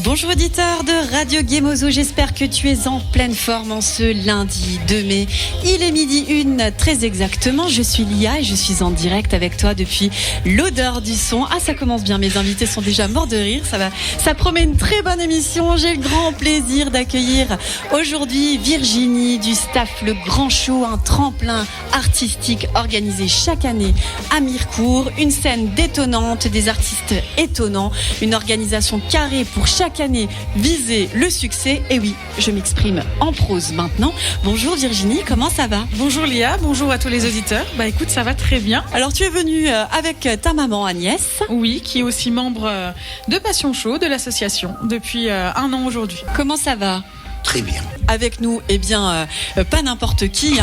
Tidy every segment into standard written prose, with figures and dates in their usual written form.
Bonjour auditeur de Radio Gemozo, j'espère que tu es en pleine forme en ce lundi 2 mai. Il est 12h01 très exactement, je suis Lia et je suis en direct avec toi depuis l'odeur du son. Ah, ça commence bien, mes invités sont déjà morts de rire, ça promet une très bonne émission. J'ai le grand plaisir d'accueillir aujourd'hui Virginie du staff Le Grand Show, un tremplin artistique organisé chaque année à Mirecourt, une scène détonnante, des artistes étonnants, une organisation carrée pour chaque année viser le succès. Et oui, je m'exprime en prose maintenant. Bonjour Virginie, comment ça va? Bonjour Lia, bonjour à tous les auditeurs. Écoute, ça va très bien. Alors tu es venue avec ta maman Agnès. Oui, qui est aussi membre de Passion Show, de l'association, depuis 1 an aujourd'hui. Comment ça va? Très bien. Avec nous, pas n'importe qui,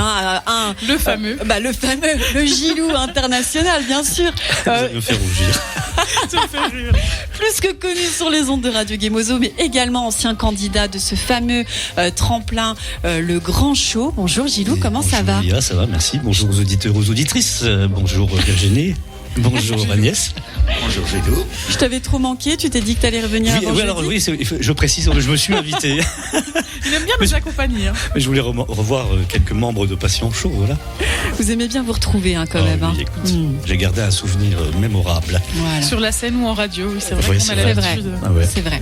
le fameux. Le Gilou international, bien sûr. Ça me fait rougir. Ça me fait rire. Plus que connu sur les ondes de Radio Gemozo, mais également ancien candidat de ce fameux tremplin, Le Grand Show. Bonjour Gilou, comment ça va? Bonjour Lia, ça va, merci. Bonjour aux auditeurs, aux auditrices. Bonjour Virginie. Bonjour Agnès. Bonjour Gilou. Je t'avais trop manqué, tu t'es dit que tu allais revenir avant jeudi. Alors oui, je précise, je me suis invité. Il aime bien nous accompagner. Mais je voulais revoir quelques membres de Passion Show, voilà. Vous aimez bien vous retrouver quand même. Oui, écoute, j'ai gardé un souvenir mémorable. Voilà. Sur la scène ou en radio, oui, c'est vrai Oui, qu'on a l'habitude. C'est vrai.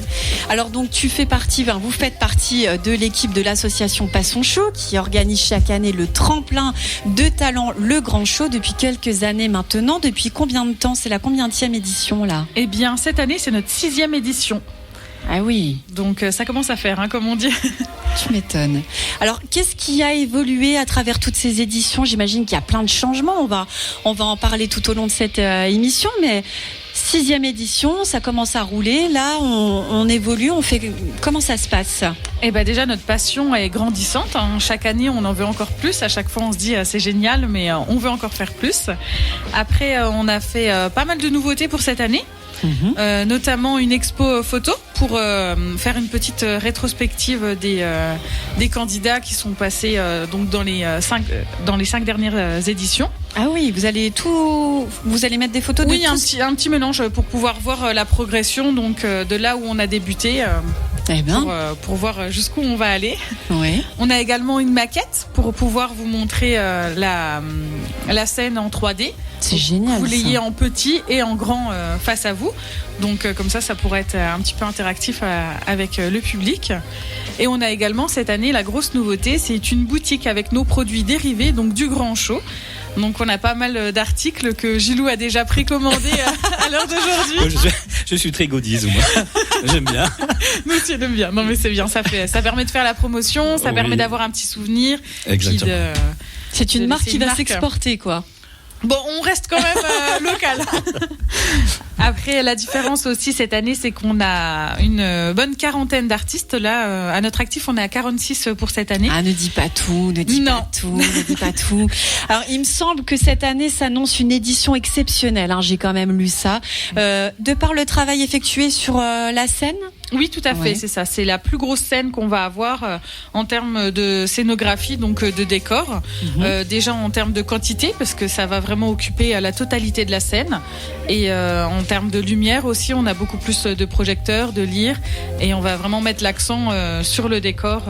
Alors donc vous faites partie de l'équipe de l'association Passion Show qui organise chaque année le tremplin de talent Le Grand Show depuis quelques années maintenant. Depuis combien de temps? C'est la combienième édition là? Eh bien, cette année, c'est notre 6e édition. Ah oui. Donc ça commence à faire, comme on dit. Tu m'étonnes. Alors, qu'est-ce qui a évolué à travers toutes ces éditions? J'imagine qu'il y a plein de changements. On va en parler tout au long de cette émission, mais 6e édition, ça commence à rouler. Là, on évolue, on fait. Comment ça se passe? Eh ben déjà, notre passion est grandissante. Chaque année, on en veut encore plus. À chaque fois, on se dit c'est génial, mais on veut encore faire plus. Après, on a fait pas mal de nouveautés pour cette année. Notamment une expo photo pour faire une petite rétrospective des candidats qui sont passés donc dans les 5 dernières éditions. Ah oui, vous allez mettre des photos de tous? Oui, un petit mélange pour pouvoir voir la progression donc de là où on a débuté. Pour voir jusqu'où on va aller. Oui. On a également une maquette pour pouvoir vous montrer la scène en 3D. C'est génial. Vous l'ayez en petit et en grand face à vous. Donc comme ça pourrait être un petit peu interactif avec le public. Et on a également cette année la grosse nouveauté, c'est une boutique avec nos produits dérivés, donc du Grand Show. Donc on a pas mal d'articles que Gilou a déjà précommandés à l'heure d'aujourd'hui. Je suis très godise, moi. J'aime bien. Nous aussi, on aime bien. Non mais c'est bien, ça permet de faire la promotion, ça permet d'avoir un petit souvenir. Exactement. C'est une marque qui va s'exporter, quoi. Bon, on reste quand même local. Après, la différence aussi cette année, c'est qu'on a une bonne quarantaine d'artistes. Là, à notre actif, on est à 46 pour cette année. Ah, ne dis pas tout. Alors, il me semble que cette année s'annonce une édition exceptionnelle. J'ai quand même lu ça. De par le travail effectué sur la scène? Oui, tout à fait, c'est ça. C'est la plus grosse scène qu'on va avoir en termes de scénographie, donc de décor. Déjà en termes de quantité, parce que ça va vraiment occuper la totalité de la scène. Et en termes de lumière aussi, on a beaucoup plus de projecteurs, de lyres. Et on va vraiment mettre l'accent sur le décor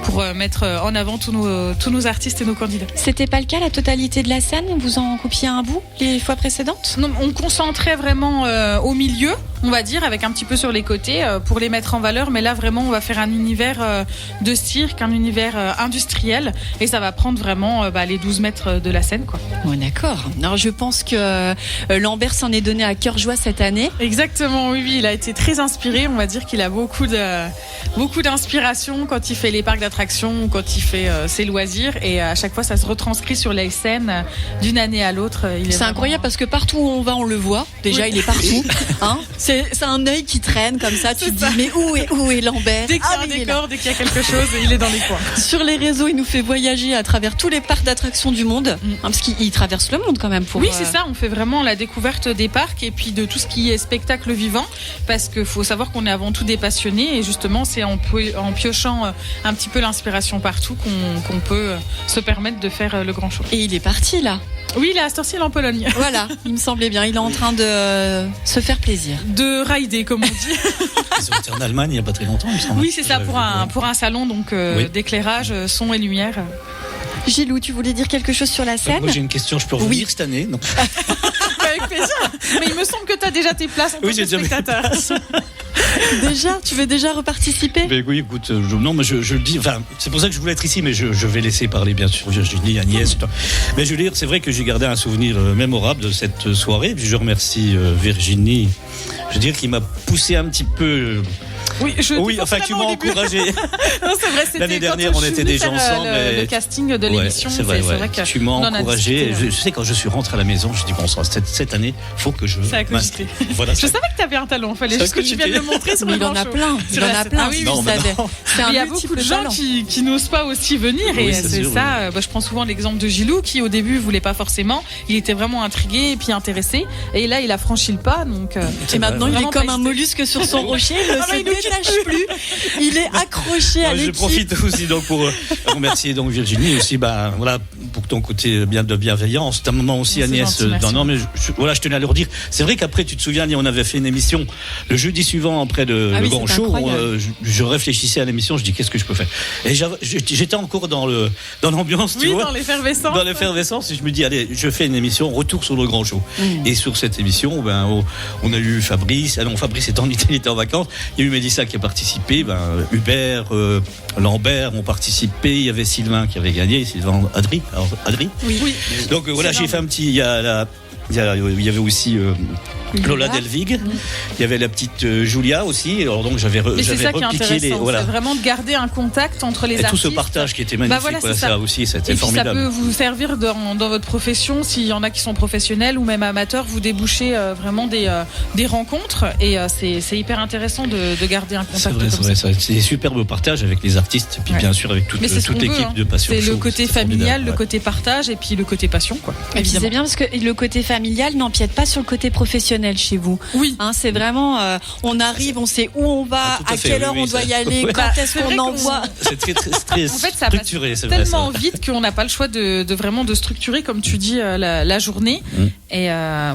pour mettre en avant tous nos artistes et nos candidats. C'était pas le cas, la totalité de la scène? Vous en coupiez un bout les fois précédentes? Non, on concentrait vraiment au milieu, on va dire, avec un petit peu sur les côtés pour les mettre en valeur. Mais là, vraiment, on va faire un univers de cirque, un univers industriel. Et ça va prendre vraiment les 12 mètres de la scène, quoi. Oh, d'accord. Alors, je pense que Lambert s'en est donné à cœur joie cette année. Exactement, oui. Il a été très inspiré. On va dire qu'il a beaucoup d'inspiration quand il fait les parcs d'attractions ou quand il fait ses loisirs. Et à chaque fois, ça se retranscrit sur les scènes d'une année à l'autre. C'est incroyable parce que partout où on va, on le voit. Déjà, il est partout. C'est un œil qui traîne comme ça. Tu te dis, mais où est Lambert? Dès qu'il y a un décor, dès qu'il y a quelque chose, il est dans les coins. Sur les réseaux, il nous fait voyager à travers tous les parcs d'attractions du monde. Parce qu'il traverse le monde quand même. Oui, c'est ça. On fait vraiment la découverte des parcs et puis de tout ce qui est spectacle vivant. Parce qu'il faut savoir qu'on est avant tout des passionnés. Et justement, c'est en piochant un petit peu l'inspiration partout qu'on peut se permettre de faire le Grand Show. Et il est parti là. Oui, il est à Storciel en Pologne. Voilà, il me semblait bien. Il est en train de se faire plaisir. De rider, comme on dit. Ils ont été en Allemagne il n'y a pas très longtemps, il me semble. Oui, c'est ça, pour un salon donc, d'éclairage, son et lumière. Gilou, tu voulais dire quelque chose sur la scène ? Moi j'ai une question, je peux revenir cette année ? Non. Avec plaisir. Mais il me semble que tu as déjà tes places en tant que spectateur. Déjà, tu veux déjà reparticiper ? Oui, écoute, non, mais je le dis. Enfin, c'est pour ça que je voulais être ici, mais je vais laisser parler bien sûr Virginie, Agnès. Mais je veux dire, c'est vrai que j'ai gardé un souvenir mémorable de cette soirée. Puis je remercie Virginie. Je veux dire, qui m'a poussé un petit peu. Oui, enfin, tu m'as encouragé. Non, c'est vrai, c'était l'année dernière, on était déjà ensemble. Le casting de l'émission, c'est vrai que tu m'as encouragé. Je sais, quand je suis rentré à la maison, je dis bon, cette année, faut que je m'inscrive. Voilà, je savais que tu avais un talent. Fallait juste que tu viennes le montrer sur le grand show. Il en a plein. Ah oui, il y a beaucoup de gens qui n'osent pas aussi venir. Et c'est ça. Je prends souvent l'exemple de Gilou, qui au début voulait pas forcément. Il était vraiment intrigué et puis intéressé. Et là, il a franchi le pas. Et maintenant, il est comme un mollusque sur son rocher. Il ne se détache plus. Il est accroché à l'équipe. Je profite aussi donc pour remercier donc Virginie aussi, voilà, pour ton côté de bienveillance. C'est un moment aussi, Agnès. Non, mais je tenais à leur dire. C'est vrai qu'après, tu te souviens, on avait fait une émission le jeudi suivant après le grand show. Je réfléchissais à l'émission, je dis qu'est-ce que je peux faire. Et j'étais encore dans l'ambiance, tu vois. Dans l'effervescence. Et je me dis allez, je fais une émission retour sur le grand show. Et sur cette émission, on a eu Fabrice. Ah non, Fabrice était en Italie, il était en vacances. Il y a eu Mélissa qui a participé. Hubert, Lambert ont participé. Il y avait Sylvain qui avait gagné. Sylvain Adri. Oui. Donc voilà, j'ai fait un petit. Il y avait aussi Lola Delvig. Il y avait la petite Julia aussi. Alors donc j'avais c'est ça qui est intéressant. Voilà. C'est vraiment de garder un contact entre les artistes. Tout ce partage qui était magnifique. Ça aussi, c'était formidable. Ça peut vous servir dans votre profession. S'il y en a qui sont professionnels ou même amateurs, vous débouchez vraiment des rencontres. Et c'est hyper intéressant de garder un contact comme ça. C'est des superbes partages avec les artistes. Et puis bien sûr avec toute l'équipe de Passion Show. C'est le côté familial, le côté partage et puis le côté passion, quoi. Et puis c'est bien parce que le côté familial n'empiète pas sur le côté professionnel chez vous. Oui. C'est vraiment, on arrive, on sait où on va, à quelle heure on doit y aller, quand est-ce qu'on envoie. C'est très en fait, ça structuré. C'est tellement vite qu'on n'a pas le choix de vraiment de structurer, comme tu dis, la journée. Et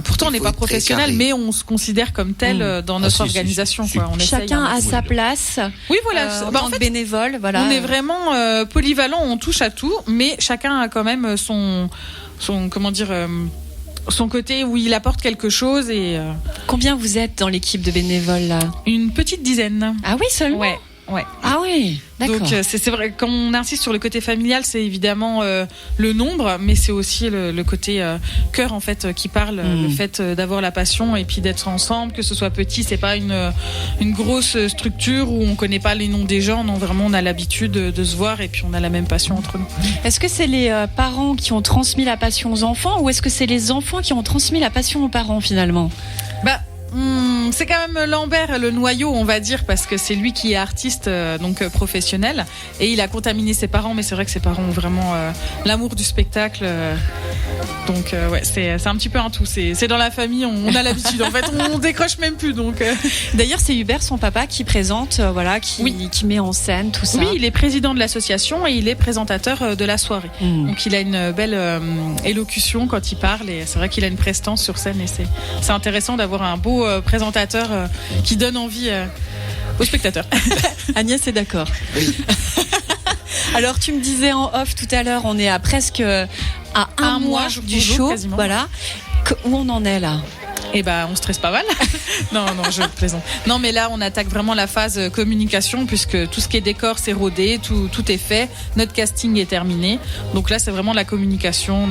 pourtant, on n'est pas professionnel, mais on se considère comme tel dans notre organisation. Quoi. On chacun a sa place. Oui, voilà. En tant que bénévole, voilà. On est vraiment polyvalent, on touche à tout, mais chacun a quand même son côté où il apporte quelque chose. Et combien vous êtes dans l'équipe de bénévoles là ? Une petite dizaine. Ah oui, seulement ? Ouais. Ah oui, d'accord. Donc c'est vrai, quand on insiste sur le côté familial, c'est évidemment le nombre, mais c'est aussi le côté cœur en fait qui parle, le fait d'avoir la passion et puis d'être ensemble, que ce soit petit, c'est pas une grosse structure où on connaît pas les noms des gens, non, vraiment on a l'habitude de se voir et puis on a la même passion entre nous. Est-ce que c'est les parents qui ont transmis la passion aux enfants ou est-ce que c'est les enfants qui ont transmis la passion aux parents finalement ? C'est quand même Lambert le noyau, on va dire, parce que c'est lui qui est artiste, donc professionnel, et il a contaminé ses parents, mais c'est vrai que ses parents ont vraiment l'amour du spectacle. Donc c'est un petit peu un tout. C'est dans la famille, on a l'habitude. En fait, on décroche même plus. Donc d'ailleurs, c'est Hubert, son papa, qui présente, qui met en scène tout ça. Oui, il est président de l'association et il est présentateur de la soirée. Donc il a une belle élocution quand il parle, et c'est vrai qu'il a une prestance sur scène, et c'est intéressant d'avoir un beau présentateur qui donne envie aux spectateurs. Agnès est d'accord. Oui. Alors tu me disais en off tout à l'heure, on est à presque à un mois du show, quasiment. Voilà. Où on en est là ? On stresse pas mal. Non, je plaisante. Non, mais là, on attaque vraiment la phase communication, puisque tout ce qui est décor, c'est rodé, tout est fait. Notre casting est terminé. Donc là, c'est vraiment la communication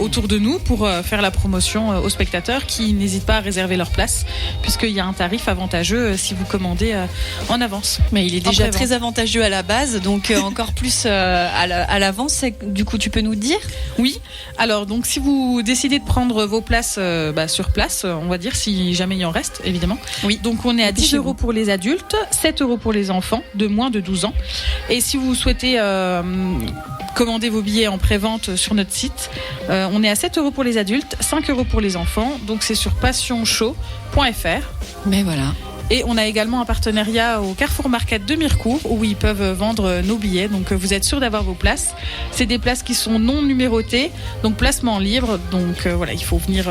autour de nous pour faire la promotion aux spectateurs qui n'hésitent pas à réserver leur place, puisqu'il y a un tarif avantageux si vous commandez en avance. Mais il est déjà très avantageux à la base, donc encore plus à l'avance. Du coup, tu peux nous dire ? Oui. Alors, donc, si vous décidez de prendre vos places sur place, on va dire, si jamais il en reste, évidemment. Oui. Donc on est à 10 € pour les adultes, 7 € pour les enfants de moins de 12 ans. Et si vous souhaitez commander vos billets en pré-vente sur notre site, on est à 7 € pour les adultes, 5 € pour les enfants. Donc c'est sur passionShow.fr. Mais voilà. Et on a également un partenariat au Carrefour Market de Mirecourt où ils peuvent vendre nos billets. Donc vous êtes sûr d'avoir vos places. C'est des places qui sont non numérotées, donc placement libre. Donc voilà, il faut venir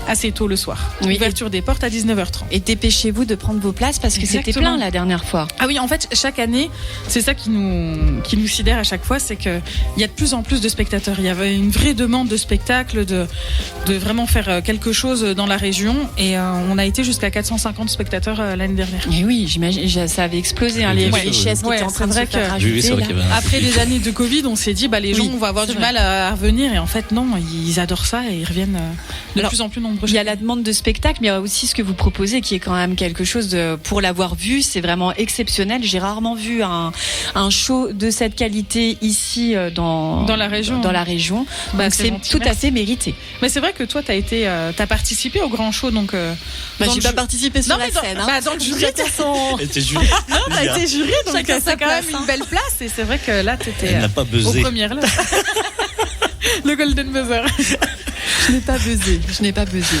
assez tôt le soir. Oui. Ouverture des portes à 19h30. Et dépêchez-vous de prendre vos places parce que c'était plein la dernière fois. Ah oui, en fait, chaque année, c'est ça qui nous sidère à chaque fois, c'est qu'il y a de plus en plus de spectateurs. Il y avait une vraie demande de spectacle, de vraiment faire quelque chose dans la région. Et on a été jusqu'à 450 spectateurs l'année dernière. Et oui, j'imagine, ça avait explosé, les chaises qui étaient en train de se faire rajouter. Après des années de Covid, on s'est dit, les gens vont avoir du mal à revenir. Et en fait, non, ils adorent ça et ils reviennent de plus en plus nombreux. Il y a la demande de spectacle, mais il y a aussi ce que vous proposez qui est quand même quelque chose pour l'avoir vu, c'est vraiment exceptionnel. J'ai rarement vu un show de cette qualité ici dans la région. Donc c'est tout à fait mérité. Mais c'est vrai que toi, t'as participé au grand show, donc. J'ai pas participé sur la scène. Dans le jury, t'es jury. T'as été jury, donc c'est quand même une belle place. Et c'est vrai que là, t'étais aux premières. Le Golden Buzzer. Je n'ai pas buzzé.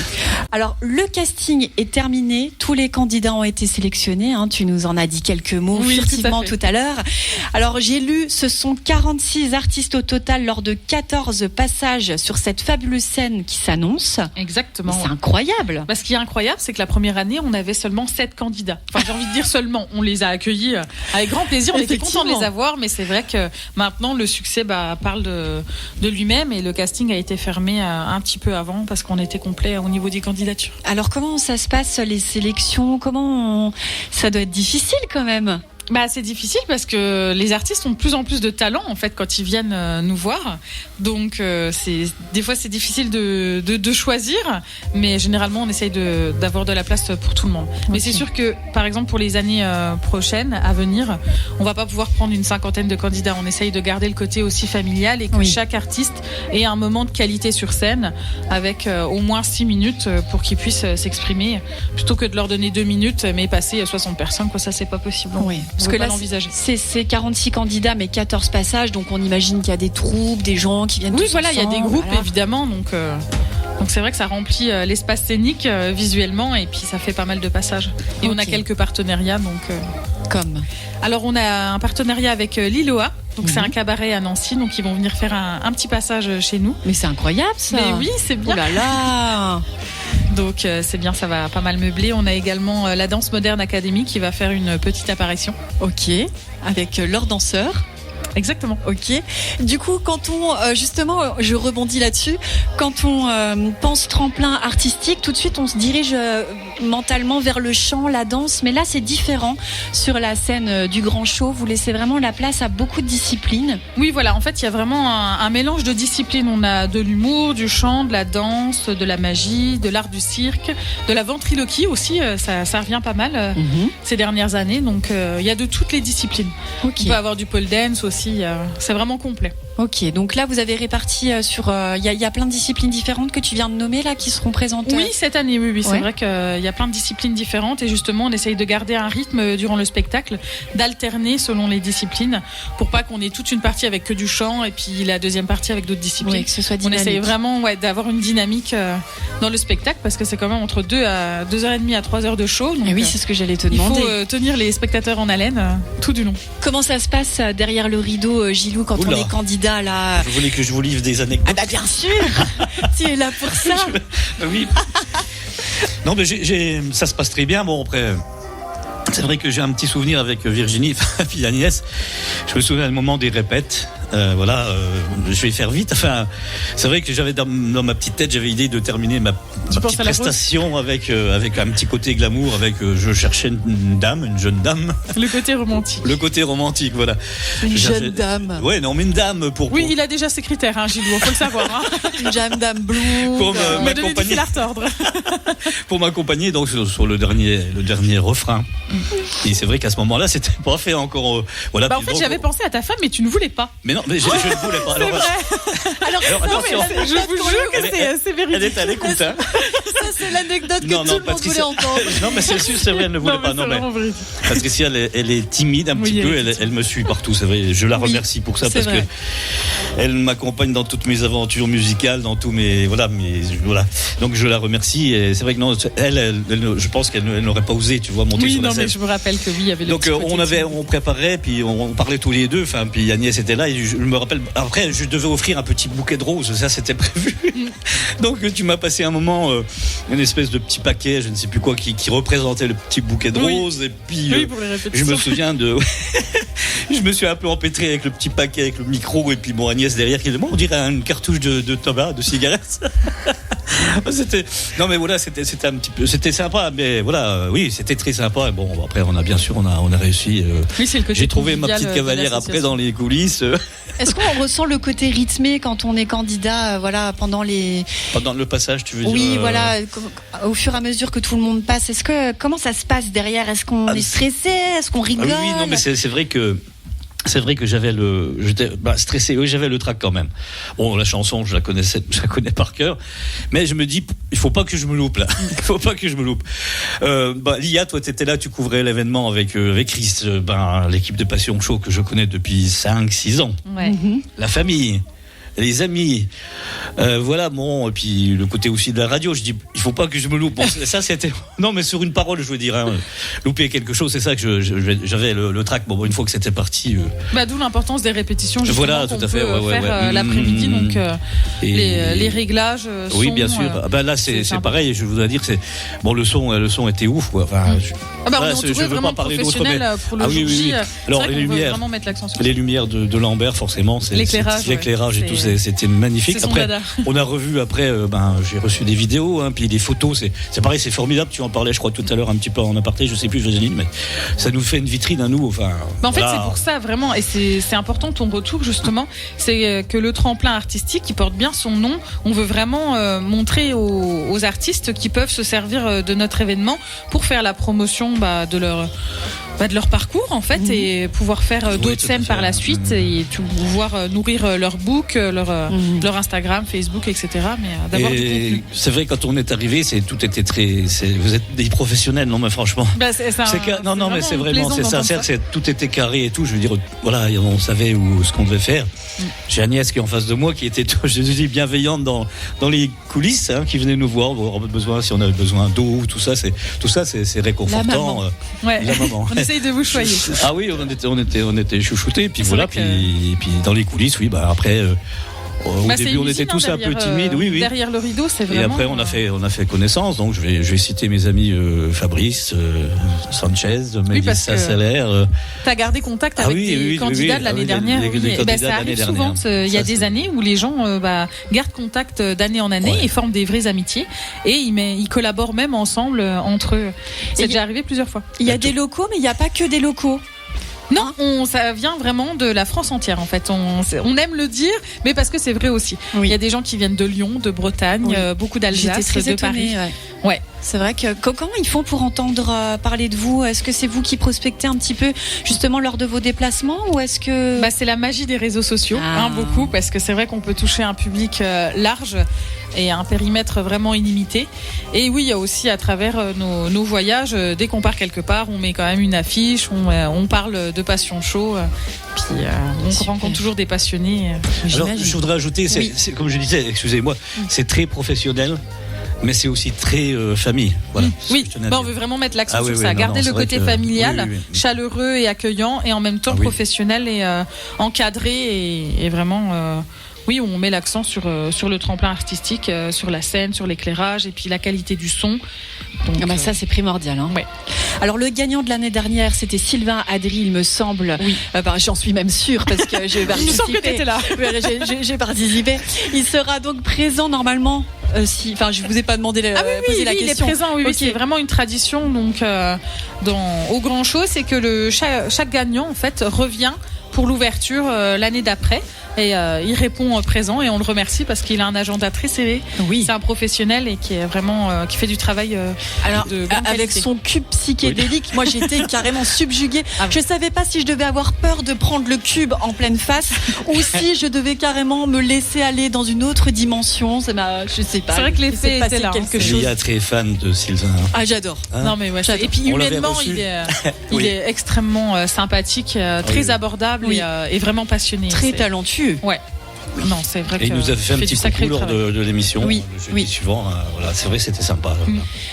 Alors, le casting est terminé. Tous les candidats ont été sélectionnés. Tu nous en as dit quelques mots furtivement tout à l'heure. Alors, j'ai lu, ce sont 46 artistes au total lors de 14 passages sur cette fabuleuse scène qui s'annonce. Exactement. C'est incroyable. Ce qui est incroyable, c'est que la première année, on avait seulement 7 candidats. Enfin, j'ai envie de dire seulement. On les a accueillis avec grand plaisir. On était contents de les avoir, mais c'est vrai que maintenant, le succès parle de lui-même et le casting a été fermé un petit peu avant parce qu'on était complet au niveau des candidatures. Alors comment ça se passe les sélections ? Ça doit être difficile quand même. C'est difficile parce que les artistes ont de plus en plus de talent en fait quand ils viennent nous voir. Donc des fois c'est difficile de choisir, mais généralement on essaye d'avoir de la place pour tout le monde. Okay. Mais c'est sûr que par exemple pour les années prochaines à venir, on va pas pouvoir prendre une 50aine de candidats. On essaye de garder le côté aussi familial et que chaque artiste ait un moment de qualité sur scène avec au moins 6 minutes pour qu'ils puissent s'exprimer plutôt que de leur donner 2 minutes mais passer 60 personnes. Ça c'est pas possible. Oui. Parce que là, c'est 46 candidats, mais 14 passages. Donc, on imagine qu'il y a des troupes, des gens qui viennent tous ensemble. Il y a des groupes, évidemment. Donc, c'est vrai que ça remplit l'espace scénique visuellement. Et puis, ça fait pas mal de passages. Et on a quelques partenariats. Comme Alors, on a un partenariat avec Liloa. Donc, c'est un cabaret à Nancy. Donc, ils vont venir faire un petit passage chez nous. Mais c'est incroyable, ça. Mais oui, c'est bien. Oh là là. Donc c'est bien, ça va pas mal meubler. On a également la Danse Moderne Academy qui va faire une petite apparition. Ok, avec leurs danseurs. Exactement. Ok. Du coup, quand justement, je rebondis là-dessus, quand on pense tremplin artistique, tout de suite on se dirige mentalement vers le chant, la danse, mais là c'est différent. Sur la scène du grand show, vous laissez vraiment la place à beaucoup de disciplines. Oui, voilà. En fait, il y a vraiment un mélange de disciplines. On a de l'humour, du chant, de la danse, de la magie, de l'art du cirque, de la ventriloquie aussi. Ça revient pas mal ces dernières années. Donc, il y a de toutes les disciplines. Okay. On peut avoir du pole dance aussi. C'est vraiment complet. Ok, donc là vous avez réparti sur... Il y a plein de disciplines différentes que tu viens de nommer là qui seront présentes. Oui, cette année, oui. C'est vrai qu'il y a plein de disciplines différentes et justement on essaye de garder un rythme durant le spectacle, d'alterner selon les disciplines pour pas qu'on ait toute une partie avec que du chant et puis la deuxième partie avec d'autres disciplines. Oui, que ce soit dynamique. On essaye vraiment d'avoir une dynamique dans le spectacle parce que c'est quand même entre 2h30 à 3h de show. Donc, et oui, c'est ce que j'allais te demander. Il faut tenir les spectateurs en haleine tout du long. Comment ça se passe derrière le rideau, Gilou, quand on est candidat là? Vous voulez que je vous livre des anecdotes? Bien sûr. Tu es là pour ça. Oui. Non, mais ça se passe très bien. Bon, après, c'est vrai que j'ai un petit souvenir avec Virginie, fille Agnès. Je me souviens du moment des répètes. Je vais faire vite. Enfin, c'est vrai que j'avais dans ma petite tête, j'avais l'idée de terminer ma petite prestation avec un petit côté glamour, je cherchais une jeune dame. Le côté romantique. Le côté romantique, voilà. Une jeune dame. Ouais, non, mais une dame pour. Oui, il a déjà ses critères, Gilou, faut le savoir. Une jeune dame blonde. Pour m'accompagner. Pour m'accompagner donc sur le dernier refrain. Et c'est vrai qu'à ce moment-là, c'était pas fait encore. En fait, j'avais pensé à ta femme, mais tu ne voulais pas. Mais non, mais je ne voulais pas. Alors, attention. Je vous jure que c'est véridique. Elle est à l'écoute. Ça, c'est l'anecdote que tout le monde voulait entendre. Non, mais c'est sûr, c'est vrai, elle ne voulait pas. Non, mais Patricia, elle est timide un petit peu. Elle me suit partout, c'est vrai. Je la remercie pour ça parce que elle m'accompagne dans toutes mes aventures musicales, dans tous mes voilà. Donc je la remercie. Et c'est vrai que non, je pense qu'elle n'aurait pas osé, tu vois, monter sur la scène. Mais je me rappelle que il y avait. Donc on préparait, puis on parlait tous les deux. Enfin, puis Agnès était là. Et je me rappelle. Après, je devais offrir un petit bouquet de roses. Ça, c'était prévu. Donc tu m'as passé un moment, une espèce de petit paquet, je ne sais plus quoi, qui représentait le petit bouquet de roses. Et puis je me souviens je me suis un peu empêtré avec le petit paquet, avec le micro, et puis bon, Agnès derrière qui demande, on dirait une cartouche de tabac, de cigarettes. Non mais voilà, c'était un petit peu, c'était sympa, mais voilà, oui, c'était très sympa. Et bon, après on a réussi. Oui, c'est le côté j'ai trouvé ma petite cavalière après dans les coulisses. Est-ce qu'on ressent le côté rythmé quand on est candidat, pendant le passage, tu veux dire? Oui, voilà, au fur et à mesure que tout le monde passe. Comment ça se passe derrière? Est-ce qu'on est stressé? Est-ce qu'on rigole? Oui, non, mais c'est vrai que j'étais stressé. Oui, j'avais le trac quand même. Bon, la chanson, je la connais par cœur, mais je me dis, il faut pas que je me loupe là. Il faut pas que je me loupe. Lia, toi, t'étais là, tu couvrais l'événement avec Chris, l'équipe de Passion Show que je connais depuis 5-6 ans. Ouais. La famille. Les amis, voilà, bon, et puis le côté aussi de la radio, je dis, il faut pas que je me loupe. Bon, ça, c'était, non, mais sur une parole, je veux dire, louper quelque chose, c'est ça que j'avais le trac. Bon, une fois que c'était parti. D'où l'importance des répétitions, justement, voilà, tout à fait, faire l'après-midi, donc les réglages. Oui, bien sûr. Là, c'est pareil. Je voudrais dire, le son était ouf, quoi. Enfin, on est entouré vraiment de professionnels pour le jour J. Alors les lumières, les lumières de Lambert, forcément, c'est l'éclairage et tout. C'était magnifique. Après, on a revu j'ai reçu des vidéos, puis des photos. C'est pareil, c'est formidable. Tu en parlais, je crois, tout à l'heure un petit peu en aparté. Je sais plus, Joséline, mais ça nous fait une vitrine à nous. Enfin, en fait, c'est pour ça vraiment, et c'est important ton retour justement. C'est que le tremplin artistique, qui porte bien son nom, on veut vraiment montrer aux artistes qui peuvent se servir de notre événement pour faire la promotion de leur parcours en fait, et pouvoir faire d'autres scènes par la suite, et pouvoir nourrir leur book, leur Instagram, Facebook, etc. Mais d'avoir du contenu. C'est vrai, quand on est arrivé, tout était vous êtes des professionnels, non mais franchement. Mais c'est vraiment c'est sincère, tout était carré et tout. Je veux dire, voilà, on savait ce qu'on devait faire. J'ai Agnès qui est en face de moi, qui était, je dis, bienveillante dans les coulisses, qui venait nous voir, si on avait besoin d'eau, tout ça, c'est réconfortant. La maman. On essaye de vous choyer. Ah oui, on était chouchoutés, puis voilà, puis dans les coulisses, oui, après. Au début, on était tous un peu timides. Oui. Derrière le rideau, c'est vraiment. Et après, on a fait connaissance. Donc, je vais citer mes amis Fabrice, Sanchez, Mélissa Salaire. T'as gardé contact avec des candidats de l'année dernière. Ça arrive souvent. Il y a des années où les gens gardent contact d'année en année et forment des vraies amitiés. Et ils collaborent même ensemble entre eux. C'est déjà arrivé plusieurs fois. Il y a des locaux, mais il n'y a pas que des locaux. Non, ça vient vraiment de la France entière en fait. On aime le dire, mais parce que c'est vrai aussi. Oui. Il y a des gens qui viennent de Lyon, de Bretagne, beaucoup d'Alsace, de Paris. Ouais. C'est vrai que comment ils font pour entendre parler de vous? Est-ce que c'est vous qui prospectez un petit peu justement lors de vos déplacements, ou est-ce que c'est la magie des réseaux sociaux, beaucoup, parce que c'est vrai qu'on peut toucher un public large et un périmètre vraiment illimité. Et oui, il y a aussi à travers nos voyages, dès qu'on part quelque part, on met quand même une affiche, on parle de Passion Show, puis on rencontre toujours des passionnés. Alors, je voudrais ajouter, c'est, comme je disais, excusez-moi, c'est très professionnel. Mais c'est aussi très famille. Voilà, oui, on veut vraiment mettre l'accent sur ça. Garder le côté familial, chaleureux et accueillant, et en même temps professionnel et encadré, et vraiment... Oui, on met l'accent sur le tremplin artistique, sur la scène, sur l'éclairage, et puis la qualité du son. Donc, ça, c'est primordial. Ouais. Alors, le gagnant de l'année dernière, c'était Sylvain Adry, il me semble. Oui. J'en suis même sûre, parce que j'ai participé. Il me semble que t'étais là. J'ai participé. Il sera donc présent normalement. Je vous ai pas demandé poser la question. Il est présent. Oui, c'est vraiment une tradition. Donc, au Grand Show, c'est que chaque gagnant en fait revient pour l'ouverture l'année d'après, et il répond présent et on le remercie parce qu'il a un agenda très serré. Oui. C'est un professionnel et qui est vraiment qui fait du travail alors de grande avec qualité. son cube psychédélique, moi j'étais carrément subjuguée. Je savais pas si je devais avoir peur de prendre le cube en pleine face ou si je devais carrément me laisser aller dans une autre dimension. Je sais pas. C'est vrai que l'effet était là. Quelque chose. Lia très fan de Sylvain. Ah, j'adore. Non mais ouais, et puis On l'avait humainement reçu. il est extrêmement sympathique, très abordable et vraiment passionné. Très C'est- talentueux. Ouais. Non, c'est vrai Et il nous a fait un petit coucou lors de l'émission. Oui, Le jeudi oui. suivant. Voilà, c'est vrai, c'était sympa.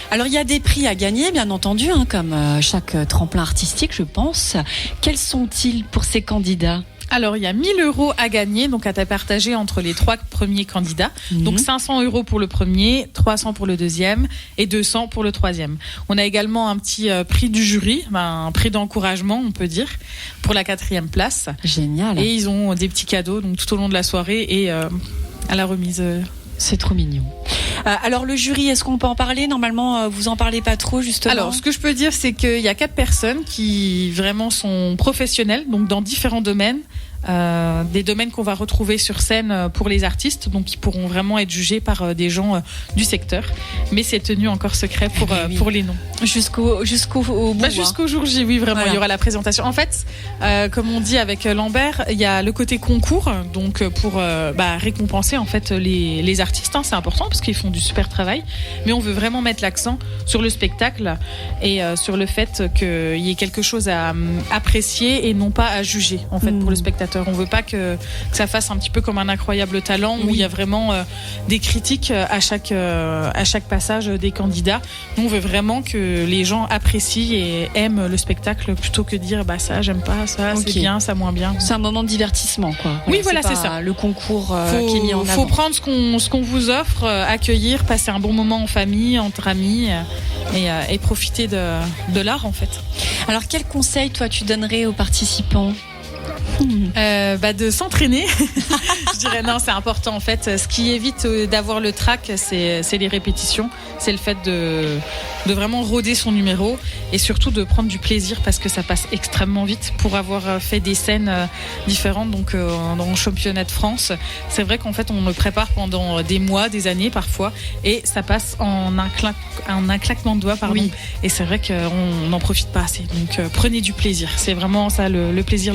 Alors il y a des prix à gagner, bien entendu, comme chaque tremplin artistique, je pense. Quels sont-ils pour ces candidats ? Alors, il y a 1 000 € à gagner, donc à partager entre les 3 premiers candidats. Donc, 500 € pour le premier, 300 pour le deuxième et 200 pour le troisième. On a également un petit prix du jury, un prix d'encouragement, on peut dire, pour la 4e place. Génial. Et ils ont des petits cadeaux donc tout au long de la soirée et à la remise. C'est trop mignon. Alors le jury, est-ce qu'on peut en parler ? Normalement, vous en parlez pas trop, justement. Alors, ce que je peux dire, c'est qu'il y a 4 personnes qui vraiment sont professionnelles, donc dans différents domaines. Des domaines qu'on va retrouver sur scène pour les artistes, donc qui pourront vraiment être jugés par des gens du secteur. Mais c'est tenu encore secret pour les noms. Jusqu'au bout. Jusqu'au jour J, oui, vraiment, il y aura la présentation. En fait, comme on dit avec Lambert, il y a le côté concours, donc pour récompenser en fait les artistes. C'est important parce qu'ils font du super travail, mais on veut vraiment mettre l'accent sur le spectacle et sur le fait qu'il y ait quelque chose à apprécier et non pas à juger en fait pour le spectateur. On veut pas que ça fasse un petit peu comme un incroyable talent où il y a vraiment des critiques à chaque passage des candidats. Nous, on veut vraiment que les gens apprécient et aiment le spectacle plutôt que de dire ça j'aime pas, ça c'est bien, ça moins bien. C'est un moment de divertissement, quoi. Oui, voilà, c'est ça. Le concours qui est mis en avant. Faut prendre ce qu'on vous offre, accueillir, passer un bon moment en famille, entre amis et profiter de l'art en fait. Alors quel conseil toi tu donnerais aux participants ? De s'entraîner. Je dirais non, c'est important en fait. Ce qui évite d'avoir le trac, c'est les répétitions, c'est le fait de vraiment rôder son numéro et surtout de prendre du plaisir parce que ça passe extrêmement vite. Pour avoir fait des scènes différentes, donc dans le championnat de France, c'est vrai qu'en fait on le prépare pendant des mois, des années parfois, et ça passe en un claquement de doigts, pardon. Oui. Et c'est vrai qu'on n'en profite pas assez. Donc prenez du plaisir. C'est vraiment ça le plaisir.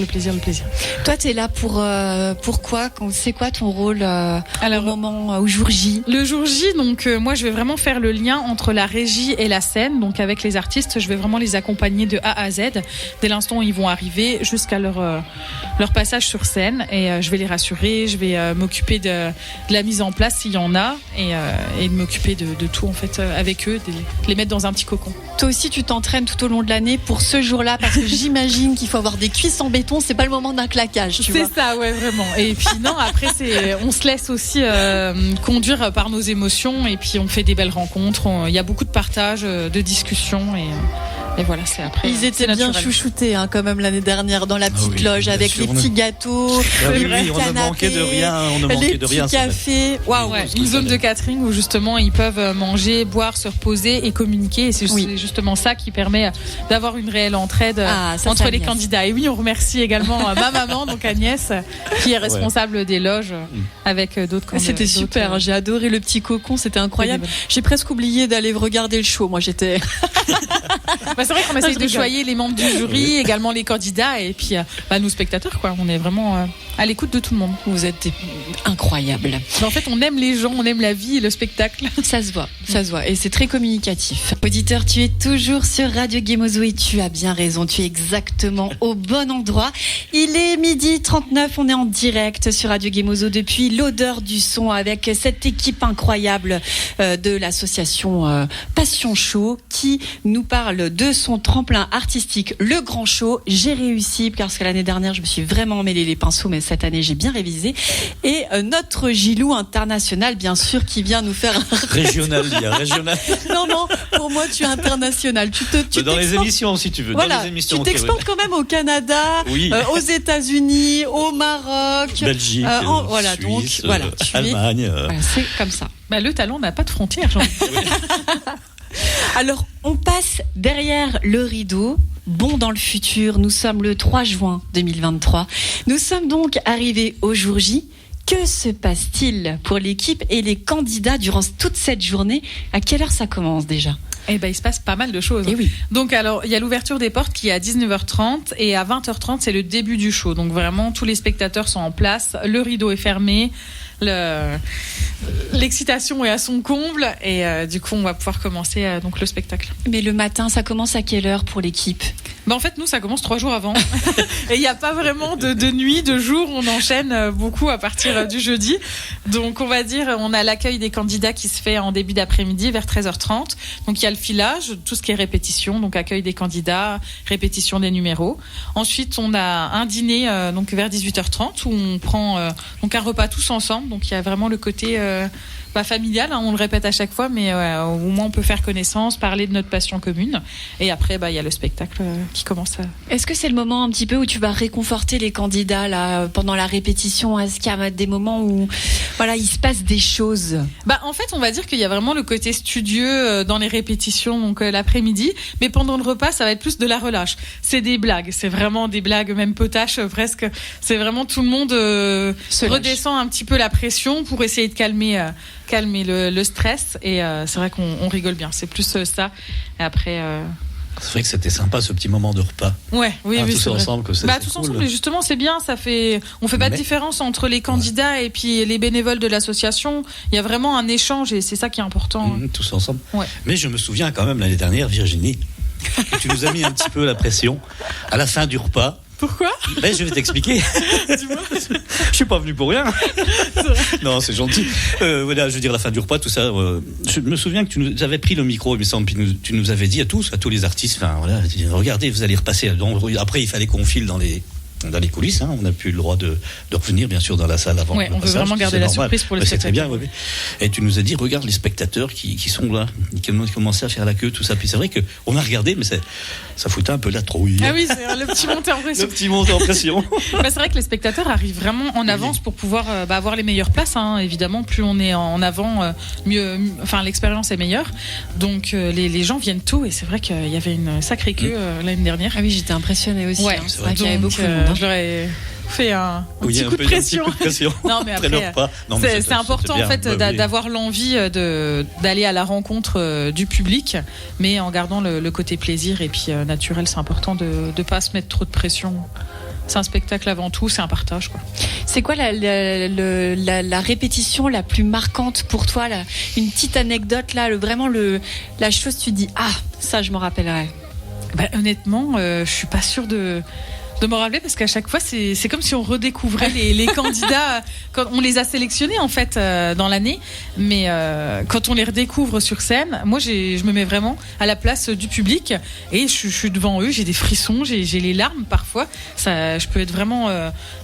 Toi, t'es là pour quoi ? C'est quoi ton rôle au moment, au jour J ? Le jour J, donc moi je vais vraiment faire le lien entre la régie et la scène. Donc avec les artistes, je vais vraiment les accompagner de A à Z dès l'instant où ils vont arriver jusqu'à leur passage sur scène. Et je vais les rassurer, je vais m'occuper de la mise en place s'il y en a et de m'occuper de tout en fait avec eux, de les mettre dans un petit cocon. Toi aussi, tu t'entraînes tout au long de l'année pour ce jour-là parce que j'imagine qu'il faut avoir des cuisses en béton. C'est pas le moment d'un claquage, tu vois. C'est ça, ouais, vraiment. Et puis non, après, on se laisse aussi conduire par nos émotions et puis on fait des belles rencontres. Il y a beaucoup de partage, de discussions et voilà, c'est après. Ils étaient bien chouchoutés, quand même, l'année dernière dans la petite loge avec les petits gâteaux, les petits canapés, on ne manquait de rien, les petits cafés. Waouh, une zone de catering où justement ils peuvent manger, boire, se reposer et communiquer. Et c'est justement ça qui permet d'avoir une réelle entraide entre les candidats. Et oui, on remercie également ma maman, donc Agnès, qui est responsable des loges avec d'autres candidats. C'était super, j'ai adoré le petit cocon, c'était incroyable. J'ai presque oublié d'aller regarder le show. Moi, j'étais. C'est vrai qu'on essaye de choyer les membres du jury, également les candidats et puis nous spectateurs, quoi. On est vraiment à l'écoute de tout le monde. Vous êtes incroyables. En fait, on aime les gens, on aime la vie et le spectacle. Ça se voit et c'est très communicatif. Auditeur, tu es toujours sur Radio Gemozo et tu as bien raison, tu es exactement au bon endroit. Il est 12h39, on est en direct sur Radio Gemozo depuis l'odeur du son avec cette équipe incroyable de l'association Passion Show qui nous parle de son tremplin artistique, le Grand Show. J'ai réussi parce que l'année dernière, je me suis vraiment mêlé les pinceaux, mais cette année, j'ai bien révisé. Et notre Gilou international, bien sûr, qui vient nous faire régional. Non, pour moi, tu es international. Tu dans les émissions, si tu veux. Voilà, dans les émissions, tu t'exportes quand même au Canada, aux États-Unis, au Maroc, Belgique, Suisse, Allemagne. C'est comme ça. Le talent n'a pas de frontières, j'ai envie de dire. Alors, on passe derrière le rideau bond dans le futur. Nous sommes le 3 juin 2023. Nous sommes donc arrivés au jour J. Que se passe-t-il pour l'équipe et les candidats durant toute cette journée? À quelle heure ça commence déjà? Eh ben, il se passe pas mal de choses. Eh oui. Donc, alors, il y a l'ouverture des portes qui est à 19h30 et à 20h30, c'est le début du show. Donc, vraiment, tous les spectateurs sont en place. Le rideau est fermé. L'excitation est à son comble et du coup, on va pouvoir commencer donc le spectacle. Mais le matin, ça commence à quelle heure pour l'équipe? En fait, nous, ça commence 3 jours avant. Et il n'y a pas vraiment de nuit, de jour. On enchaîne beaucoup à partir du jeudi. Donc, on va dire, on a l'accueil des candidats qui se fait en début d'après-midi vers 13h30. Donc, il y a le filage, tout ce qui est répétition. Donc, accueil des candidats, répétition des numéros. Ensuite, on a un dîner donc vers 18h30 où on prend donc un repas tous ensemble. Donc, il y a vraiment le côté familial, on le répète à chaque fois, mais au moins on peut faire connaissance, parler de notre passion commune. Et après, il y a le spectacle qui commence. Est-ce que c'est le moment un petit peu où tu vas réconforter les candidats là, pendant la répétition? Est-ce qu'il y a des moments où il se passe des choses? En fait, on va dire qu'il y a vraiment le côté studieux dans les répétitions, donc l'après-midi. Mais pendant le repas, ça va être plus de la relâche. C'est des blagues, c'est vraiment des blagues, même potaches presque. C'est vraiment tout le monde redescend un petit peu la pression pour essayer de calmer le stress et c'est vrai qu'on rigole bien, c'est plus ça. Et après c'est vrai que c'était sympa ce petit moment de repas. Oui, tous ensemble, que c'est tous cool. ensemble, et justement c'est bien, on fait pas de différence entre les candidats et puis les bénévoles de l'association. Il y a vraiment un échange et c'est ça qui est important. Tous ensemble. Ouais. Mais je me souviens quand même l'année dernière, Virginie, que tu nous as mis un petit peu la pression à la fin du repas. Pourquoi? Je vais t'expliquer. Dis-moi. Je suis pas venu pour rien. Non, c'est gentil. Je veux dire, la fin du repas, tout ça. Je me souviens que tu nous avais pris le micro, il me semble, puis tu nous avais dit à tous les artistes, regardez, vous allez repasser. Après, il fallait qu'on file dans les coulisses, on n'a plus le droit de revenir bien sûr dans la salle avant. Ouais, on veut vraiment garder la surprise pour les spectateurs. C'est très bien. Et tu nous as dit, regarde les spectateurs qui sont là, qui ont commencé à faire la queue, tout ça. Puis c'est vrai que on a regardé, mais ça foutait un peu la trouille. Ah oui, c'est le petit montée en pression. Le petit montée en pression. C'est vrai que les spectateurs arrivent vraiment en avance pour pouvoir avoir les meilleures places. Évidemment, plus on est en avant, mieux. Enfin, l'expérience est meilleure. Donc les gens viennent tôt et c'est vrai qu'il y avait une sacrée queue l'année dernière. Ah oui, j'étais impressionnée aussi. Ouais, c'est vrai qu'il y avait beaucoup de monde. J'aurais fait un petit coup de pression. Non, mais après, c'est important en fait d'avoir l'envie d'aller à la rencontre du public, mais en gardant le côté plaisir et puis naturel. C'est important de ne pas se mettre trop de pression. C'est un spectacle avant tout, c'est un partage, quoi. C'est quoi la répétition la plus marquante pour toi, une petite anecdote là, la chose tu dis ça je m'en rappellerai. Honnêtement, je suis pas sûre de me rappeler parce qu'à chaque fois c'est comme si on redécouvrait les candidats quand on les a sélectionnés en fait dans l'année, mais quand on les redécouvre sur scène, moi je me mets vraiment à la place du public et je suis devant eux, j'ai des frissons, j'ai les larmes parfois, je peux être vraiment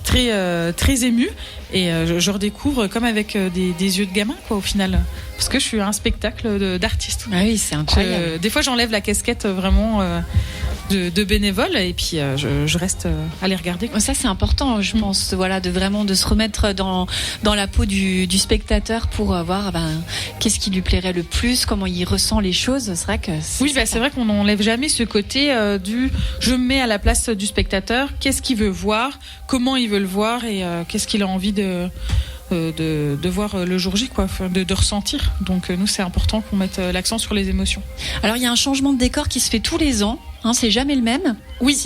très émue et je redécouvre comme avec des yeux de gamin quoi au final, parce que je suis un spectacle d'artiste. Ah oui, c'est incroyable. Des fois j'enlève la casquette vraiment de bénévoles et puis je reste à les regarder. Ça c'est important, je pense, de se remettre dans la peau du spectateur pour voir qu'est-ce qui lui plairait le plus, comment il ressent les choses. C'est vrai que c'est vrai qu'on n'enlève jamais ce côté je me mets à la place du spectateur, qu'est-ce qu'il veut voir, comment il veut le voir et qu'est-ce qu'il a envie de voir le jour J, quoi, de ressentir. Donc nous c'est important qu'on mette l'accent sur les émotions. Alors il y a un changement de décor qui se fait tous les ans. C'est jamais le même. Oui,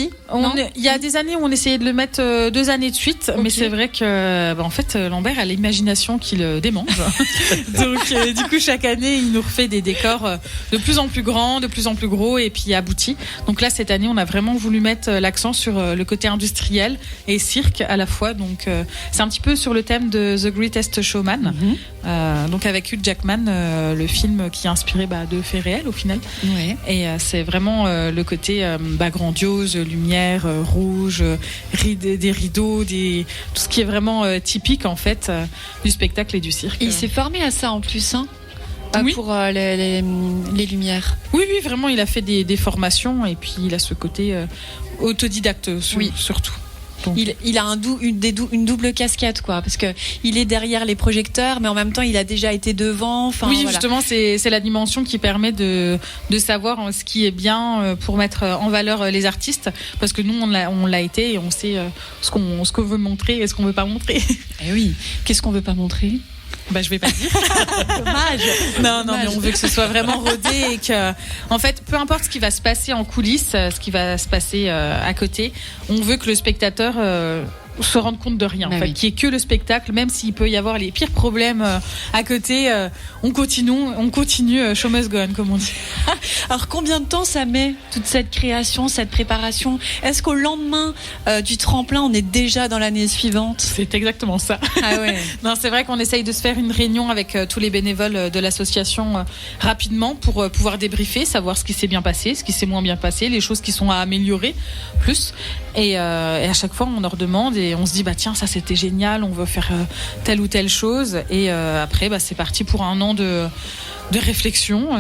il y a des années où on essayait de le mettre 2 années de suite, mais c'est vrai que en fait Lambert a l'imagination qui le démange. Donc du coup chaque année il nous refait des décors de plus en plus grands, de plus en plus gros et puis aboutis. Donc là cette année on a vraiment voulu mettre l'accent sur le côté industriel et cirque à la fois. Donc c'est un petit peu sur le thème de The Greatest Showman. Donc avec Hugh Jackman, le film qui est inspiré de faits réels au final. Ouais. Et c'est vraiment le côté grandiose, lumière rouge, des rideaux, tout ce qui est vraiment typique en fait du spectacle et du cirque. Et il s'est formé à ça en plus, oui. Pour les lumières. Oui, vraiment, il a fait des formations et puis il a ce côté autodidacte surtout. Donc... Il a une double casquette, quoi, parce que il est derrière les projecteurs, mais en même temps, il a déjà été devant. Oui, voilà. Justement, c'est la dimension qui permet de savoir ce qui est bien pour mettre en valeur les artistes, parce que nous, on l'a été et on sait ce qu'on veut montrer et ce qu'on veut pas montrer. Et oui, qu'est-ce qu'on veut pas montrer ? Je vais pas dire. Dommage. Non, mais on veut que ce soit vraiment rodé et que, en fait, peu importe ce qui va se passer en coulisses, ce qui va se passer à côté, on veut que le spectateur se rendre compte de rien, qu'il n'y ait que le spectacle, même s'il peut y avoir les pires problèmes à côté, on continue, show must go on, comme on dit. Alors combien de temps ça met, toute cette création, cette préparation ? Est-ce qu'au lendemain du tremplin, on est déjà dans l'année suivante ? C'est exactement ça. Ah ouais. Non, c'est vrai qu'on essaye de se faire une réunion avec tous les bénévoles de l'association rapidement pour pouvoir débriefer, savoir ce qui s'est bien passé, ce qui s'est moins bien passé, les choses qui sont à améliorer plus. Et à chaque fois, on leur demande et on se dit tiens, ça c'était génial, on veut faire telle ou telle chose. Et après, c'est parti pour un an de réflexion.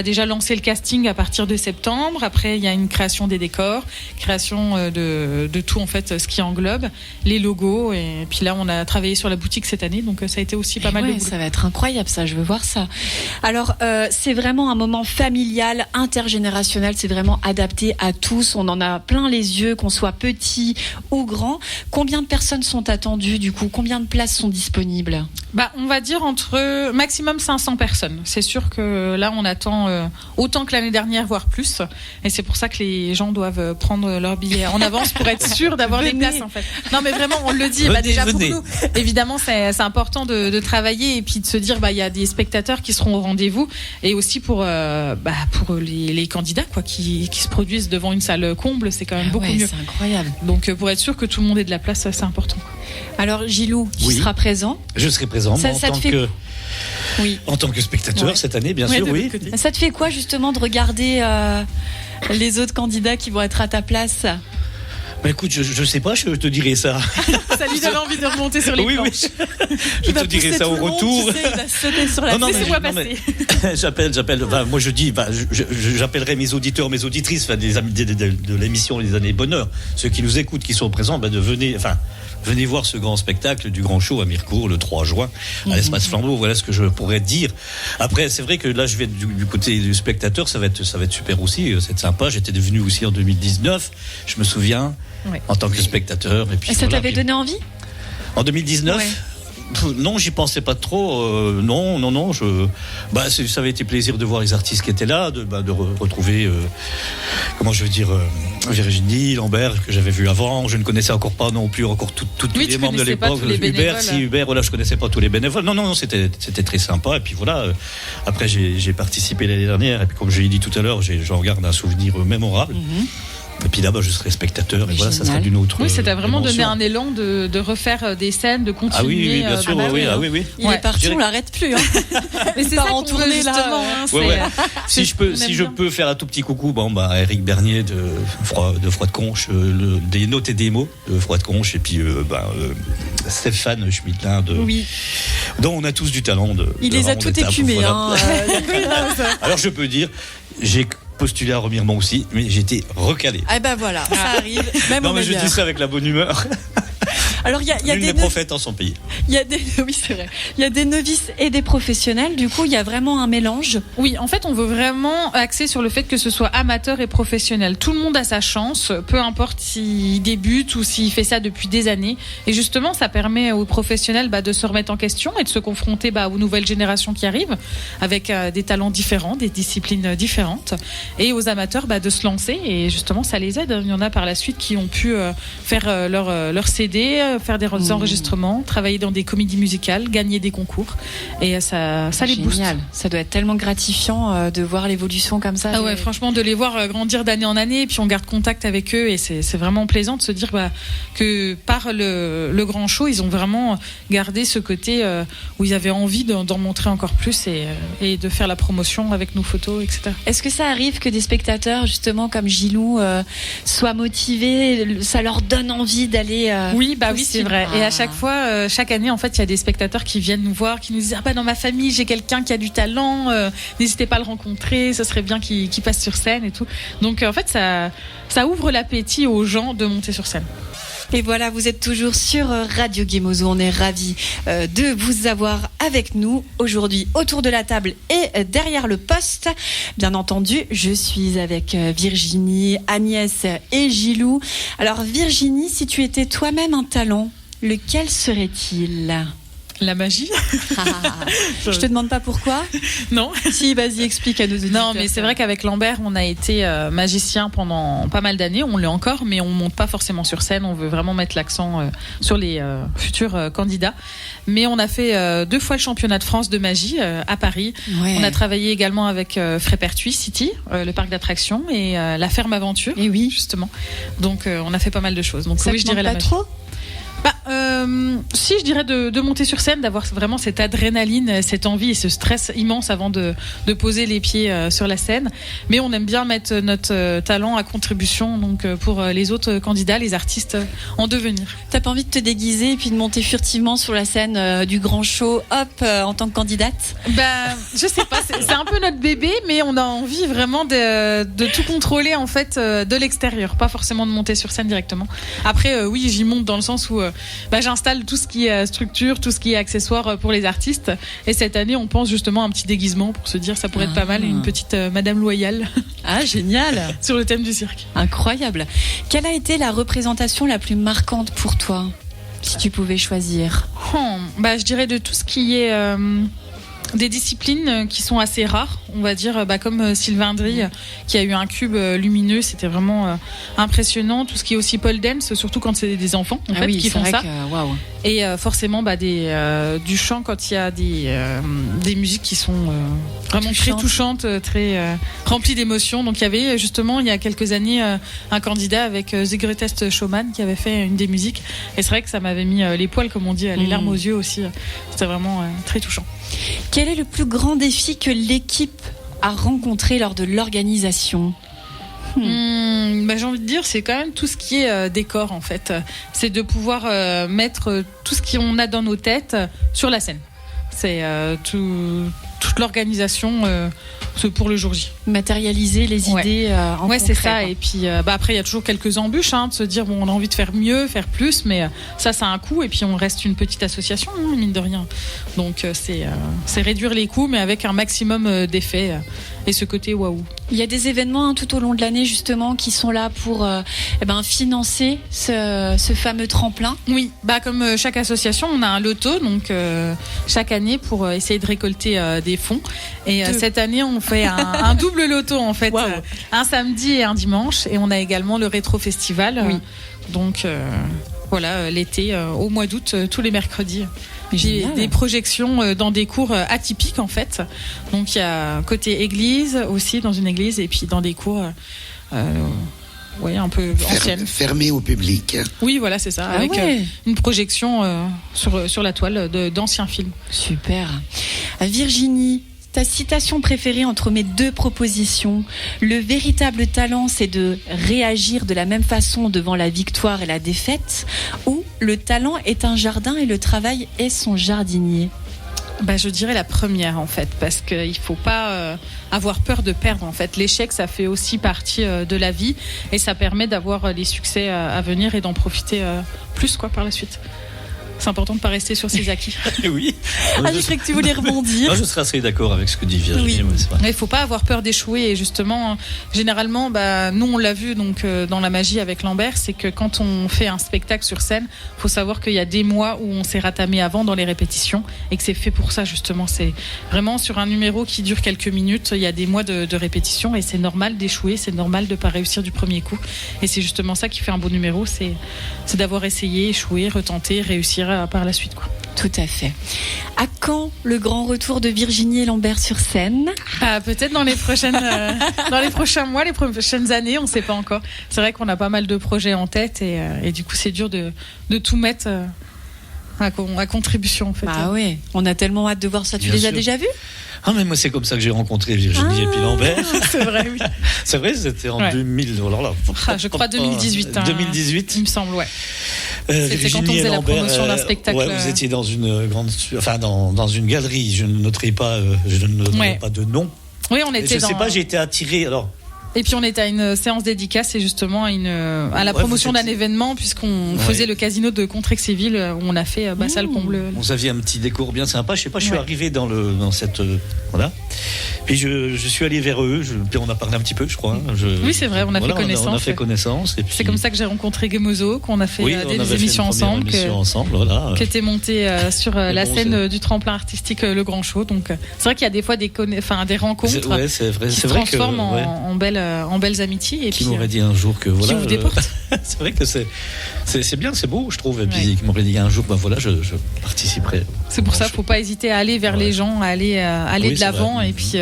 Déjà lancer le casting à partir de septembre. Après, il y a une création des décors, création de tout en fait, ce qui englobe les logos. Et puis là, on a travaillé sur la boutique cette année, donc ça a été aussi pas mal de boulot. Ça va être incroyable, ça. Je veux voir ça. Alors, c'est vraiment un moment familial, intergénérationnel. C'est vraiment adapté à tous. On en a plein les yeux, qu'on soit petit ou grand. Combien de personnes sont attendues du coup ? Combien de places sont disponibles ? On va dire entre maximum 500 personnes. C'est sûr que là, on attend autant que l'année dernière, voire plus. Et c'est pour ça que les gens doivent prendre leur billet en avance pour être sûr d'avoir les places, en fait. Non, mais vraiment, on le dit. Déjà pour nous, évidemment, c'est important de travailler et puis de se dire, il y a des spectateurs qui seront au rendez-vous, et aussi pour les candidats, quoi, qui se produisent devant une salle comble, c'est quand même beaucoup mieux. C'est incroyable. Donc, pour être sûr que tout le monde ait de la place, c'est important. Alors, Gilou, tu seras présent ? Je serai présent, en tant que spectateur cette année, bien sûr, oui. Ça te fait quoi justement de regarder les autres candidats qui vont être à ta place ? Écoute, je sais pas, je te dirai ça. Ça lui donne envie de remonter sur les planches. Je te dirai ça au retour. Il va sauter sur la J'appelle. Moi, je dis, j'appellerai mes auditeurs, mes auditrices, des amis de l'émission Les Années Bonheur, ceux qui nous écoutent, qui sont présents, venez voir ce grand spectacle du Grand Show à Mirecourt le 3 juin à l'Espace Flambeau. Voilà ce que je pourrais dire. Après, c'est vrai que là, je vais être du côté du spectateur. Ça va être super aussi. C'est sympa. J'étais venu aussi en 2019. Je me souviens, en tant que spectateur. Et ça t'avait donné envie ? En 2019 ? Non, j'y pensais pas trop. Non. Ça avait été plaisir de voir les artistes qui étaient là, de retrouver, Virginie, Lambert, que j'avais vu avant. Je ne connaissais encore pas non plus tous les membres de l'époque. Hubert, je connaissais pas tous les bénévoles. Non, c'était très sympa. Et puis voilà. Après, j'ai participé l'année dernière. Et puis, comme je l'ai dit tout à l'heure, j'en garde un souvenir mémorable. Et puis là, je serai spectateur. Et voilà, ça sera d'une autre. Oui, ça t'a vraiment donné un élan de refaire des scènes, de continuer. Ah oui, bien sûr. Oui. Il est parti, on l'arrête plus. Mais c'est ça qu'on veut justement. Si je peux faire un tout petit coucou, Eric Bernier de Froide-Conche, des notes et des mots de Froide-Conche, et puis Stéphane Schmittlin dont on a tous du talent. Il les a tout écumés. Alors je peux dire, j'ai postulé à Remiremont aussi, mais j'étais recalé. Voilà, ça arrive. Mais je dis ça avec la bonne humeur. Alors il y a des prophètes en son pays. Oui, c'est vrai. Il y a des novices et des professionnels. Du coup, il y a vraiment un mélange. Oui, en fait, on veut vraiment axer sur le fait que ce soit amateur et professionnel. Tout le monde a sa chance, peu importe s'il débute ou s'il fait ça depuis des années. Et justement, ça permet aux professionnels de se remettre en question et de se confronter aux nouvelles générations qui arrivent avec des talents différents, des disciplines différentes, et aux amateurs de se lancer. Et justement, ça les aide. Il y en a par la suite qui ont pu faire leur CD, faire des enregistrements, travailler dans des comédies musicales, gagner des concours, et ça les booste. Ça doit être tellement gratifiant de voir l'évolution comme ça. Franchement, de les voir grandir d'année en année, et puis on garde contact avec eux, et c'est vraiment plaisant de se dire que par le Grand Show, ils ont vraiment gardé ce côté où ils avaient envie d'en montrer encore plus et de faire la promotion avec nos photos, etc. Est-ce que ça arrive que des spectateurs, justement comme Gilou, soient motivés, ça leur donne envie d'aller Oui, c'est vrai. Et à chaque fois, chaque année, en fait, il y a des spectateurs qui viennent nous voir, qui nous disent dans ma famille, j'ai quelqu'un qui a du talent, n'hésitez pas à le rencontrer, ce serait bien qu'il passe sur scène et tout. Donc en fait, ça ouvre l'appétit aux gens de monter sur scène. Et voilà, vous êtes toujours sur Radio Gemozo. On est ravis de vous avoir avec nous aujourd'hui autour de la table et derrière le poste. Bien entendu, je suis avec Virginie, Agnès et Gilou. Alors Virginie, si tu étais toi-même un talent, lequel serait-il ? La magie. Je te demande pas pourquoi. Non. Si, vas-y, explique à nos auditeurs. Non, mais c'est vrai qu'avec Lambert, on a été magicien pendant pas mal d'années. On l'est encore, mais on monte pas forcément sur scène. On veut vraiment mettre l'accent sur les futurs candidats. Mais on a fait 2 fois le championnat de France de magie à Paris. Ouais. On a travaillé également avec Frépertuis City, le parc d'attractions, et la ferme aventure. Et oui, justement. Donc, on a fait pas mal de choses. Donc, ça oui, je dirais la magie. Trop si, je dirais de monter sur scène, d'avoir vraiment cette adrénaline, cette envie et ce stress immense avant de poser les pieds sur la scène. Mais on aime bien mettre notre talent à contribution donc pour les autres candidats, les artistes en devenir. T'as pas envie de te déguiser et puis de monter furtivement sur la scène du grand show, en tant que candidate ? Je sais pas, c'est un peu notre bébé, mais on a envie vraiment de tout contrôler en fait de l'extérieur, pas forcément de monter sur scène directement. Après, oui, j'y monte dans le sens où j'installe tout ce qui est structure, tout ce qui est accessoire pour les artistes. Et cette année, on pense justement à un petit déguisement pour se dire ça pourrait être pas mal, une petite Madame Loyale. Ah, génial. Sur le thème du cirque. Incroyable. Quelle a été la représentation la plus marquante pour toi, si tu pouvais choisir ? Je dirais de tout ce qui est des disciplines qui sont assez rares, on va dire, comme Sylvain Dry qui a eu un cube lumineux, c'était vraiment impressionnant. Tout ce qui est aussi pole dance, surtout quand c'est des enfants qui font ça. Wow. Et forcément du chant quand il y a des musiques qui sont vraiment très touchantes, très remplies d'émotions. Donc il y avait justement il y a quelques années un candidat avec The Greatest Showman qui avait fait une des musiques. Et c'est vrai que ça m'avait mis les poils, comme on dit, les larmes aux yeux aussi. C'était vraiment très touchant. Quel est le plus grand défi que l'équipe a rencontré lors de l'organisation ? J'ai envie de dire, c'est quand même tout ce qui est décor en fait. C'est de pouvoir mettre tout ce qu'on a dans nos têtes sur la scène. C'est toute l'organisation pour le jour J. Matérialiser les idées en concret. C'est ça. Et puis après, il y a toujours quelques embûches, de se dire on a envie de faire mieux, faire plus, mais ça a un coût. Et puis on reste une petite association, mine de rien. Donc c'est réduire les coûts, mais avec un maximum d'effets. Et ce côté waouh. Il y a des événements tout au long de l'année justement qui sont là pour financer ce fameux tremplin. Oui, comme chaque association, on a un loto donc chaque année pour essayer de récolter des fonds. Et cette année, on fait un double loto en fait, un samedi et un dimanche. Et on a également le rétro festival. Donc voilà, l'été au mois d'août, tous les mercredis. J'ai des projections dans des cours atypiques en fait. Donc il y a côté église aussi, dans une église, et puis dans des cours un peu anciennes. Fermé au public. Oui, voilà, c'est ça, avec une projection sur la toile d'anciens films. Super. Virginie, ta citation préférée entre mes 2 propositions: le véritable talent, c'est de réagir de la même façon devant la victoire et la défaite, ou le talent est un jardin et le travail est son jardinier? Je dirais la première en fait, parce qu'il faut pas avoir peur de perdre en fait. L'échec, ça fait aussi partie de la vie et ça permet d'avoir les succès à venir et d'en profiter plus par la suite. C'est important de ne pas rester sur ses acquis. Oui. J'ai cru que tu voulais rebondir. Moi, je serais assez d'accord avec ce que dit Virginie. Oui. Il ne faut pas avoir peur d'échouer. Et justement, généralement, nous, on l'a vu donc, dans la magie avec Lambert, c'est que quand on fait un spectacle sur scène, il faut savoir qu'il y a des mois où on s'est ratamé avant dans les répétitions et que c'est fait pour ça, justement. C'est vraiment sur un numéro qui dure quelques minutes, il y a des mois de répétition et c'est normal d'échouer, c'est normal de ne pas réussir du premier coup. Et c'est justement ça qui fait un beau numéro, c'est d'avoir essayé, échoué, retenté, réussir par la suite. Tout à fait. À quand le grand retour de Virginie et Lambert sur scène ? Peut-être dans les prochains mois, les prochaines années, on ne sait pas encore. C'est vrai qu'on a pas mal de projets en tête et du coup c'est dur de tout mettre à contribution en fait. Oui, on a tellement hâte de voir ça. Tu les as déjà vus ? Mais moi c'est comme ça que j'ai rencontré Virginie et puis Lambert. C'est vrai, oui. C'est vrai, c'était en 2000. Je crois 2018. 2018. Il me semble, ouais. C'était quand on faisait la promotion d'un spectacle. Vous étiez dans une dans une galerie. Je ne noterai pas de nom. Oui, on était Je sais pas, j'ai été attiré. Alors, Et puis on était à une séance dédicace et justement à la promotion d'un événement, puisqu'on faisait le casino de Contrexéville où on a fait salle comble. Vous aviez un petit décours bien sympa. Je sais pas, je suis arrivé dans cette voilà. Puis je suis allé vers eux. Puis on a parlé un petit peu, je crois. Oui, c'est vrai, on a fait connaissance. On a fait connaissance. Et puis... C'est comme ça que j'ai rencontré Gameozo, qu'on a fait des émissions ensemble, qui était monté sur la scène du tremplin artistique Le Grand Show. Donc c'est vrai qu'il y a des fois des rencontres qui se transforment en belles amitiés. Et qui m'aurait dit un jour que qui ouvre des portes. C'est vrai que c'est bien, c'est beau, je trouve. Et puis qui m'aurait dit un jour, je participerai. C'est pour ça, faut pas hésiter à aller vers les gens, à aller de l'avant et puis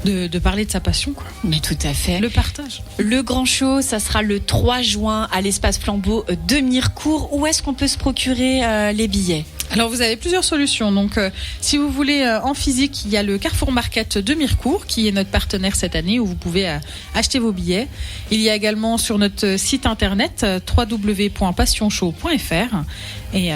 de parler de sa passion, quoi. Mais tout à fait. Le partage. Le Grand Show, ça sera le 3 juin à l'espace Flambeau de Mirecourt. Où est-ce qu'on peut se procurer les billets ? Alors vous avez plusieurs solutions. Donc si vous voulez en physique, il y a le Carrefour Market de Mirecourt qui est notre partenaire cette année, où vous pouvez acheter vos billets. Il y a également sur notre site internet www.passionShow.fr et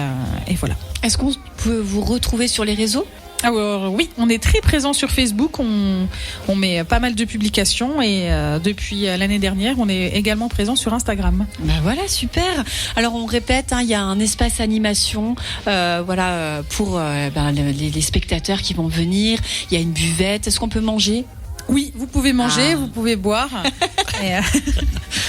voilà. Est-ce qu'on peut vous retrouver sur les réseaux ? Alors oui, on est très présent sur Facebook, on met pas mal de publications et depuis l'année dernière, on est également présent sur Instagram. Ben voilà, super. Alors on répète, il y a un espace animation pour les spectateurs qui vont venir. Il y a une buvette. Est-ce qu'on peut manger ? Oui, vous pouvez manger, vous pouvez boire.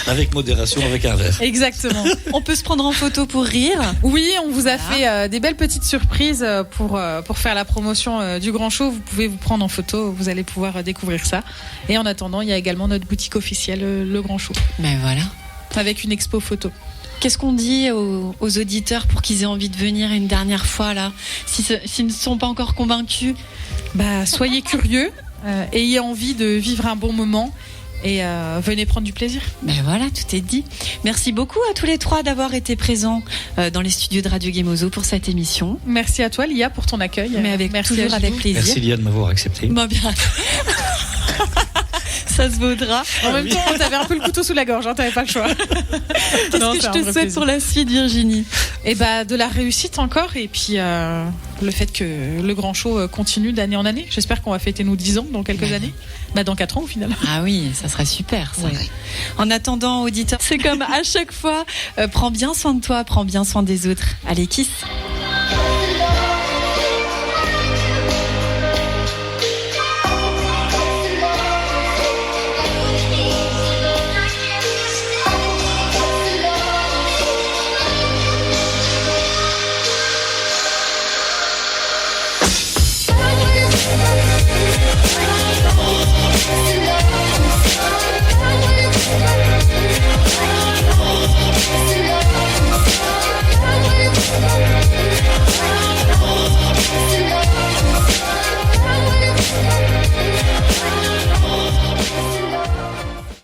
Avec modération, avec un verre. Exactement. On peut se prendre en photo pour rire. Oui, on vous a fait des belles petites surprises pour faire la promotion du Grand Show. Vous pouvez vous prendre en photo, vous allez pouvoir découvrir ça. Et en attendant, il y a également notre boutique officielle, le Grand Show. Ben voilà. Avec une expo photo. Qu'est-ce qu'on dit aux auditeurs pour qu'ils aient envie de venir une dernière fois là, s'ils ne sont pas encore convaincus ? Soyez curieux. Ayez envie de vivre un bon moment et venez prendre du plaisir. Ben voilà, tout est dit. Merci beaucoup à tous les trois d'avoir été présents dans les studios de Radio Gemozo pour cette émission. Merci à toi Lia pour ton accueil. Mais toujours avec plaisir. Merci Lia de m'avoir accepté. Bien. Ça se vaudra. En même temps, t'avais un peu le couteau sous la gorge, t'avais pas le choix. Qu'est-ce que je te souhaite pour la suite, Virginie ? De la réussite encore, et puis le fait que le Grand Show continue d'année en année. J'espère qu'on va fêter nos 10 ans dans quelques années. Dans 4 ans au final. Ah oui, ça serait super ça. Ouais. En attendant, auditeur, c'est comme à chaque fois, prends bien soin de toi, prends bien soin des autres. Allez, kiss.